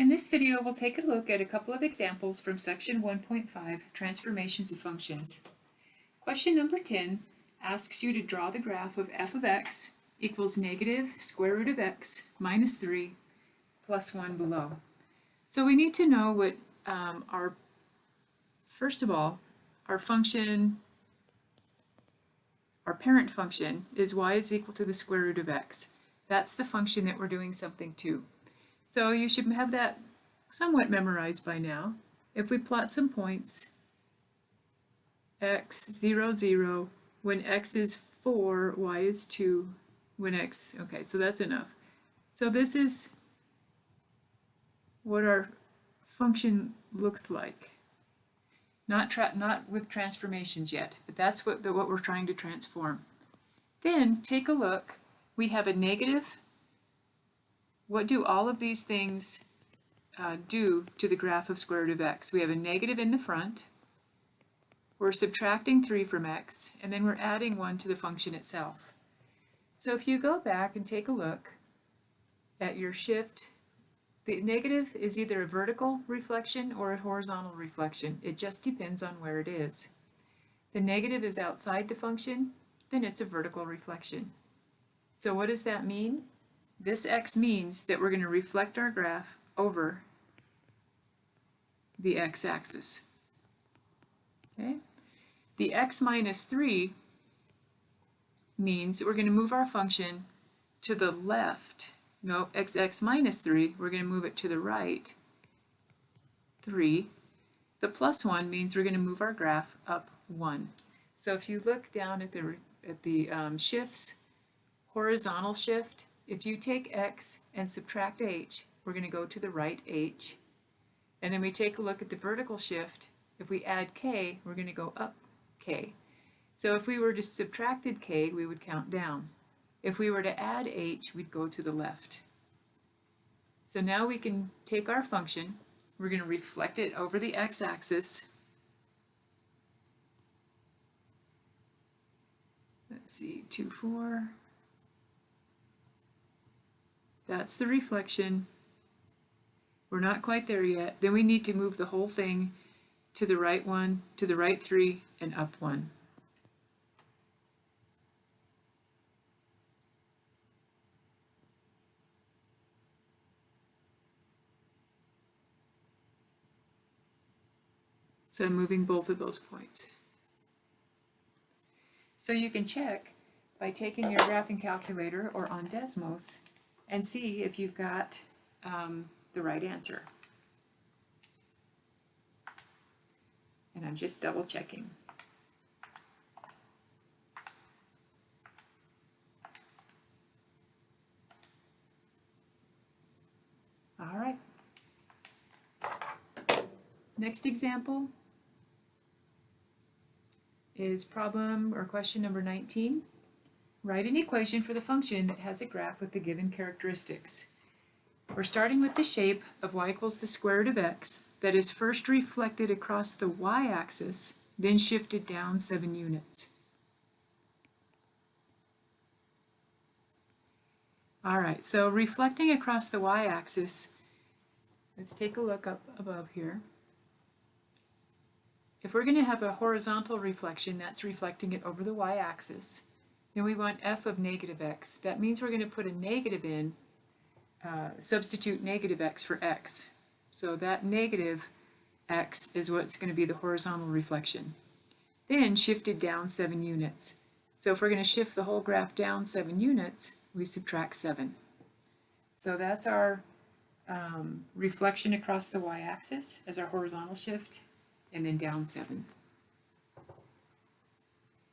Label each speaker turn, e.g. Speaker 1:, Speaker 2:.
Speaker 1: In this video, we'll take a look at a couple of examples from section 1.5, Transformations of Functions. Question number 10 asks you to draw the graph of f of x equals negative square root of x minus 3 plus 1 below. So we need to know what first of all, our parent function is y is equal to the square root of x. That's the function that we're doing something to. So you should have that somewhat memorized by now. If we plot some points, x, 0, 0, when x is 4, y is 2, when x, okay, so that's enough. So this is what our function looks like. Not with transformations yet, but that's what we're trying to transform. Then take a look. We have a negative. What do all of these things do to the graph of square root of x? We have a negative in the front. We're subtracting 3 from x, and then we're adding 1 to the function itself. So if you go back and take a look at your shift, the negative is either a vertical reflection or a horizontal reflection. It just depends on where it is. The negative is outside the function, then it's a vertical reflection. So what does that mean? This x means that we're going to reflect our graph over the x-axis. Okay? The x minus 3 means that we're going to move our function to the left. No, x minus 3, we're going to move it to the right, 3. The plus 1 means we're going to move our graph up 1. So if you look down at the shifts, horizontal shift, if you take x and subtract h, we're going to go to the right h. And then we take a look at the vertical shift. If we add k, we're going to go up k. So if we were to subtracted k, we would count down. If we were to add h, we'd go to the left. So now we can take our function, we're going to reflect it over the x-axis. Let's see, 2, 4. That's the reflection. We're not quite there yet. Then we need to move the whole thing to the right 1, to the right 3, and up 1. So I'm moving both of those points. So you can check by taking your graphing calculator or on Desmos and see if you've got the right answer. And I'm just double checking. All right. Next example is problem or question number 19. Write an equation for the function that has a graph with the given characteristics. We're starting with the shape of y equals the square root of x that is first reflected across the y-axis, then shifted down 7 units. All right, so reflecting across the y-axis, let's take a look up above here. If we're going to have a horizontal reflection, that's reflecting it over the y-axis, then we want f of negative x. That means we're going to put a negative in, substitute negative x for x. So that negative x is what's going to be the horizontal reflection. Then shifted down 7 units. So if we're going to shift the whole graph down 7 units, we subtract 7. So that's our reflection across the y-axis as our horizontal shift, and then down 7.